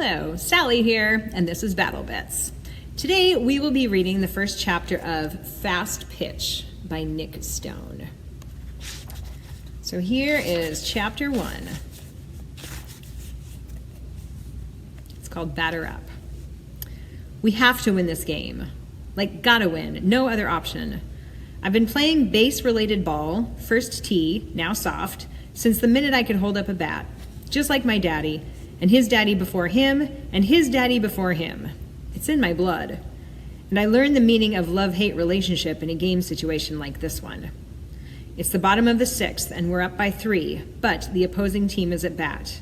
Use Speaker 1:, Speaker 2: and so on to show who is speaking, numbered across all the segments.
Speaker 1: Hello, Sally here, and this is Battle Bits. Today we will be reading the first chapter of Fast Pitch by Nick Stone. So here is chapter 1. It's called Batter Up. We have to win this game. Like, gotta win, no other option. I've been playing base-related ball, first tee, now soft, since the minute I could hold up a bat. Just like my daddy, and his daddy before him, and his daddy before him. It's in my blood. And I learned the meaning of love-hate relationship in a game situation like this one. It's the bottom of the 6th, and we're up by 3, but the opposing team is at bat.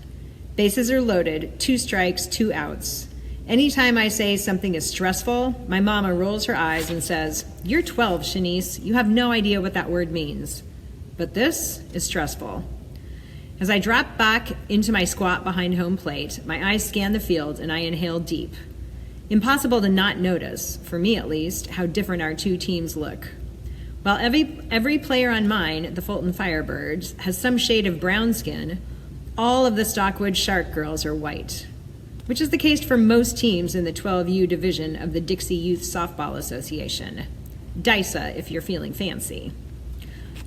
Speaker 1: Bases are loaded, 2 strikes, 2 outs. Anytime I say something is stressful, my mama rolls her eyes and says, "You're 12, Shanice. You have no idea what that word means." But this is stressful. As I drop back into my squat behind home plate, my eyes scan the field and I inhale deep. Impossible to not notice, for me at least, how different our two teams look. While every player on mine, the Fulton Firebirds, has some shade of brown skin, all of the Stockwood Shark girls are white, which is the case for most teams in the 12U division of the Dixie Youth Softball Association. DYSA, if you're feeling fancy.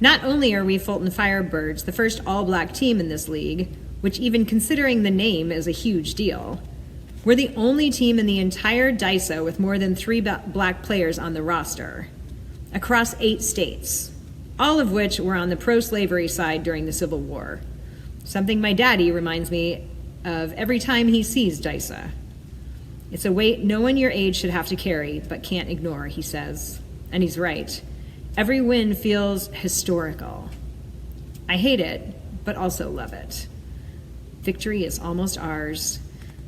Speaker 1: Not only are we Fulton Firebirds the first all-black team in this league, which even considering the name is a huge deal, we're the only team in the entire DYSA with more than 3 black players on the roster, across 8 states, all of which were on the pro-slavery side during the Civil War, something my daddy reminds me of every time he sees DYSA. It's a weight no one your age should have to carry, but can't ignore, he says. And he's right. Every win feels historical. I hate it, but also love it. Victory is almost ours.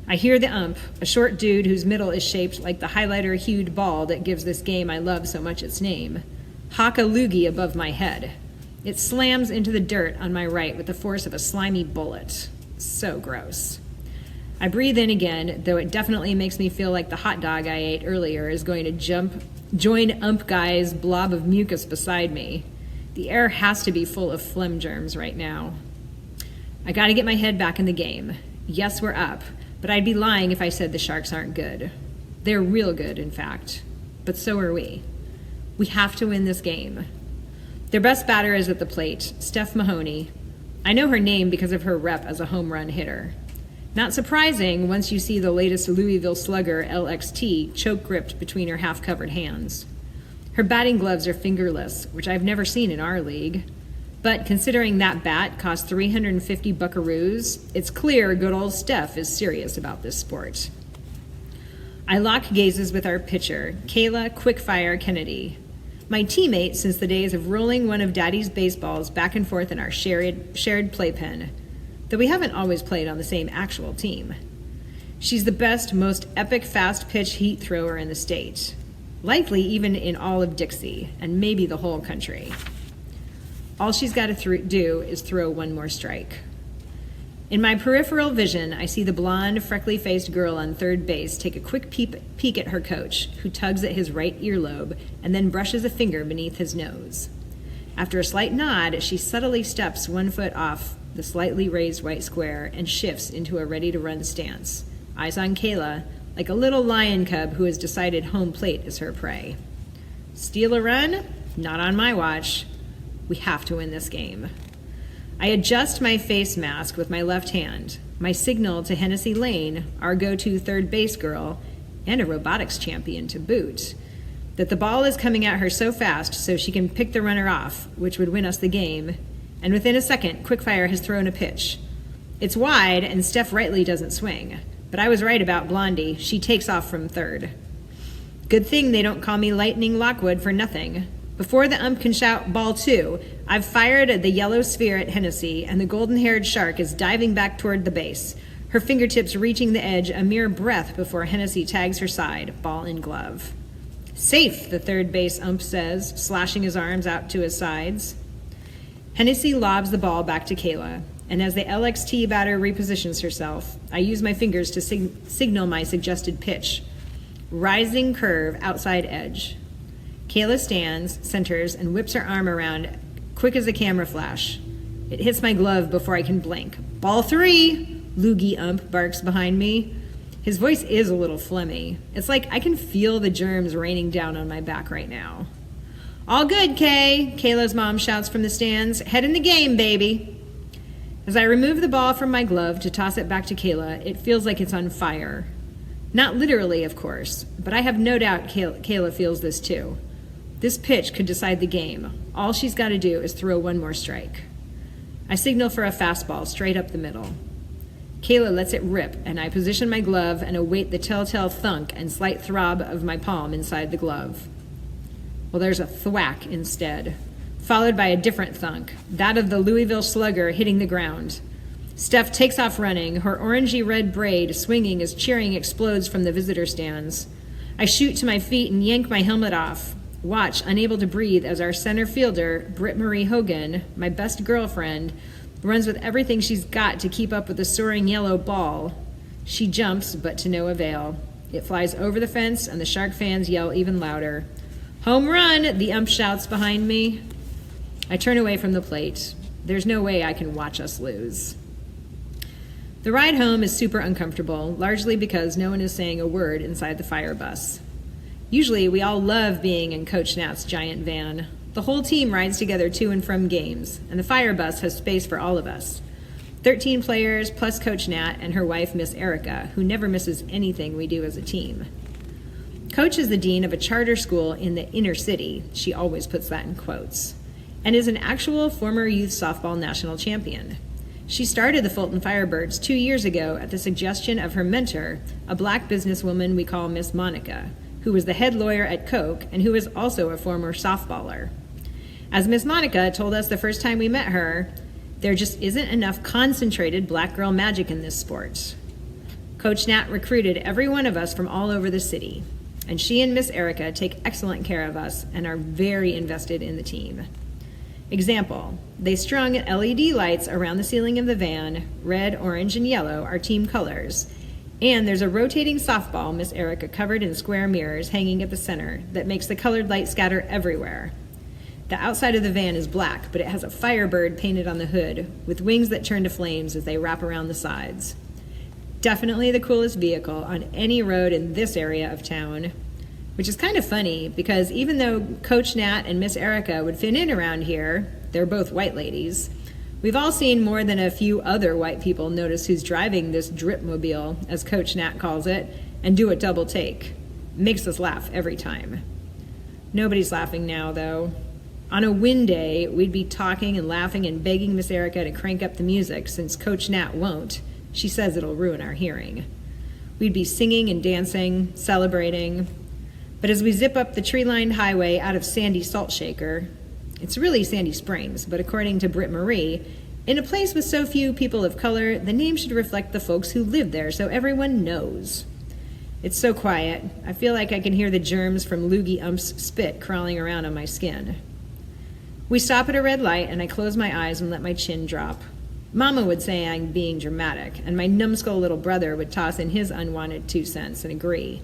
Speaker 1: I hear the ump, a short dude whose middle is shaped like the highlighter-hued ball that gives this game I love so much its name, hock a loogie above my head. It slams into the dirt on my right with the force of a slimy bullet. So gross. I breathe in again, though it definitely makes me feel like the hot dog I ate earlier is going to join ump guy's blob of mucus beside me. The air has to be full of phlegm germs right now. I gotta get my head back in the game. Yes, we're up, but I'd be lying if I said the Sharks aren't good. They're real good, in fact. But so are we. We have to win this game. Their best batter is at the plate, Steph Mahoney. I know her name because of her rep as a home run hitter. Not surprising once you see the latest Louisville Slugger LXT choke-gripped between her half-covered hands. Her batting gloves are fingerless, which I've never seen in our league. But considering that bat cost 350 buckaroos, it's clear good old Steph is serious about this sport. I lock gazes with our pitcher, Kayla Quickfire Kennedy, my teammate since the days of rolling one of Daddy's baseballs back and forth in our shared playpen, though we haven't always played on the same actual team. She's the best, most epic fast-pitch heat thrower in the state, likely even in all of Dixie, and maybe the whole country. All she's got to do is throw one more strike. In my peripheral vision, I see the blonde, freckly-faced girl on third base take a quick peek at her coach, who tugs at his right earlobe and then brushes a finger beneath his nose. After a slight nod, she subtly steps 1 foot off the slightly raised white square and shifts into a ready-to-run stance, eyes on Kayla, like a little lion cub who has decided home plate is her prey. Steal a run? Not on my watch. We have to win this game. I adjust my face mask with my left hand, my signal to Hennessy Lane, our go-to third base girl, and a robotics champion to boot, that the ball is coming at her so fast so she can pick the runner off, which would win us the game, and within a second, Quickfire has thrown a pitch. It's wide, and Steph rightly doesn't swing, but I was right about Blondie. She takes off from third. Good thing they don't call me Lightning Lockwood for nothing. Before the ump can shout ball 2, I've fired at the yellow sphere at Hennessy, and the golden-haired Shark is diving back toward the base, her fingertips reaching the edge a mere breath before Hennessy tags her side, ball in glove. Safe, the third base ump says, slashing his arms out to his sides. Hennessy lobs the ball back to Kayla, and as the LXT batter repositions herself, I use my fingers to signal my suggested pitch. Rising curve, outside edge. Kayla stands, centers, and whips her arm around, quick as a camera flash. It hits my glove before I can blink. Ball 3, Loogie ump barks behind me. His voice is a little phlegmy. It's like I can feel the germs raining down on my back right now. All good, Kay, Kayla's mom shouts from the stands. Head in the game, baby. As I remove the ball from my glove to toss it back to Kayla, it feels like it's on fire. Not literally, of course, but I have no doubt Kayla feels this too. This pitch could decide the game. All she's got to do is throw one more strike. I signal for a fastball straight up the middle. Kayla lets it rip, and I position my glove and await the telltale thunk and slight throb of my palm inside the glove. Well, there's a thwack instead, followed by a different thunk, that of the Louisville slugger hitting the ground. Steph takes off running, her orangey-red braid swinging as cheering explodes from the visitor stands. I shoot to my feet and yank my helmet off. Watch, unable to breathe, as our center fielder, Britt Marie Hogan, my best girlfriend, runs with everything she's got to keep up with the soaring yellow ball. She jumps, but to no avail. It flies over the fence, and the Shark fans yell even louder. Home run, the ump shouts behind me. I turn away from the plate. There's no way I can watch us lose. The ride home is super uncomfortable, largely because no one is saying a word inside the fire bus. Usually, we all love being in Coach Nat's giant van. The whole team rides together to and from games, and the fire bus has space for all of us. 13 players plus Coach Nat and her wife, Miss Erica, who never misses anything we do as a team. Coach is the dean of a charter school in the inner city, she always puts that in quotes, and is an actual former youth softball national champion. She started the Fulton Firebirds 2 years ago at the suggestion of her mentor, a black businesswoman we call Miss Monica, who was the head lawyer at Coke and who is also a former softballer. As Miss Monica told us the first time we met her, there just isn't enough concentrated black girl magic in this sport. Coach Nat recruited every one of us from all over the city, and she and Miss Erica take excellent care of us and are very invested in the team. Example, they strung LED lights around the ceiling of the van, red, orange, and yellow, our team colors, and there's a rotating softball Miss Erica covered in square mirrors hanging at the center that makes the colored light scatter everywhere. The outside of the van is black, but it has a firebird painted on the hood with wings that turn to flames as they wrap around the sides. Definitely the coolest vehicle on any road in this area of town, which is kind of funny because even though Coach Nat and Miss Erica would fit in around here, they're both white ladies, we've all seen more than a few other white people notice who's driving this dripmobile, as Coach Nat calls it, and do a double take. Makes us laugh every time. Nobody's laughing now, though. On a wind day, we'd be talking and laughing and begging Miss Erica to crank up the music since Coach Nat won't. She says it'll ruin our hearing. We'd be singing and dancing, celebrating. But as we zip up the tree-lined highway out of Sandy Salt Shaker, it's really Sandy Springs, but according to Britt Marie, in a place with so few people of color, the name should reflect the folks who live there so everyone knows. It's so quiet, I feel like I can hear the germs from Loogie Ump's spit crawling around on my skin. We stop at a red light and I close my eyes and let my chin drop. Mama would say I'm being dramatic, and my numbskull little brother would toss in his unwanted 2 cents and agree.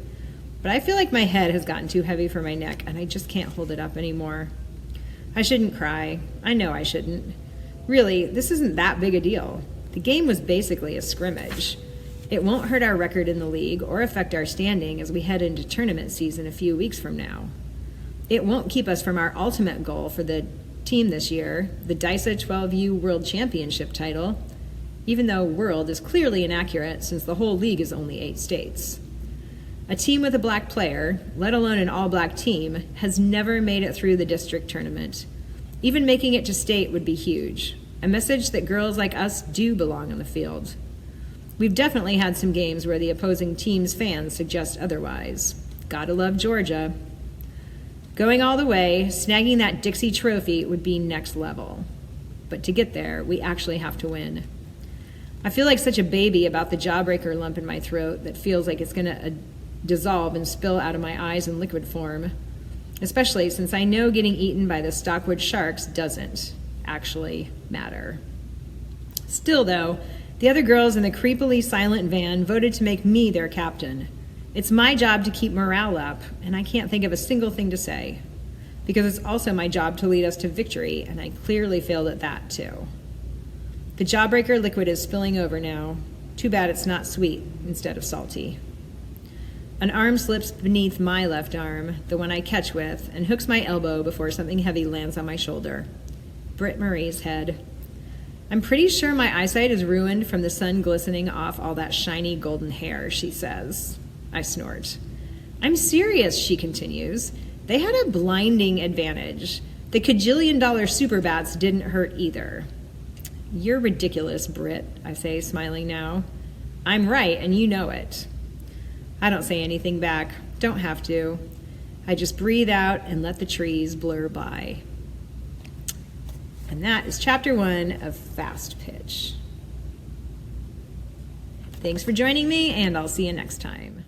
Speaker 1: But I feel like my head has gotten too heavy for my neck and I just can't hold it up anymore. I shouldn't cry. I know I shouldn't. Really, this isn't that big a deal. The game was basically a scrimmage. It won't hurt our record in the league or affect our standing as we head into tournament season a few weeks from now. It won't keep us from our ultimate goal for the team this year, the DISA 12U World Championship title, even though world is clearly inaccurate since the whole league is only 8 states. A team with a black player, let alone an all-black team, has never made it through the district tournament. Even making it to state would be huge, a message that girls like us do belong on the field. We've definitely had some games where the opposing team's fans suggest otherwise. Gotta love Georgia. Going all the way, snagging that Dixie trophy would be next level. But to get there, we actually have to win. I feel like such a baby about the jawbreaker lump in my throat that feels like it's gonna dissolve and spill out of my eyes in liquid form, especially since I know getting eaten by the Stockwood Sharks doesn't actually matter. Still, though, the other girls in the creepily silent van voted to make me their captain. It's my job to keep morale up, and I can't think of a single thing to say, because it's also my job to lead us to victory, and I clearly failed at that, too. The jawbreaker liquid is spilling over now. Too bad it's not sweet instead of salty. An arm slips beneath my left arm, the one I catch with, and hooks my elbow before something heavy lands on my shoulder. Britt Marie's head. I'm pretty sure my eyesight is ruined from the sun glistening off all that shiny golden hair, she says. I snort. I'm serious, she continues. They had a blinding advantage. The cajillion-dollar super bats didn't hurt either. You're ridiculous, Britt, I say, smiling now. I'm right, and you know it. I don't say anything back. Don't have to. I just breathe out and let the trees blur by. And that is chapter 1 of Fast Pitch. Thanks for joining me, and I'll see you next time.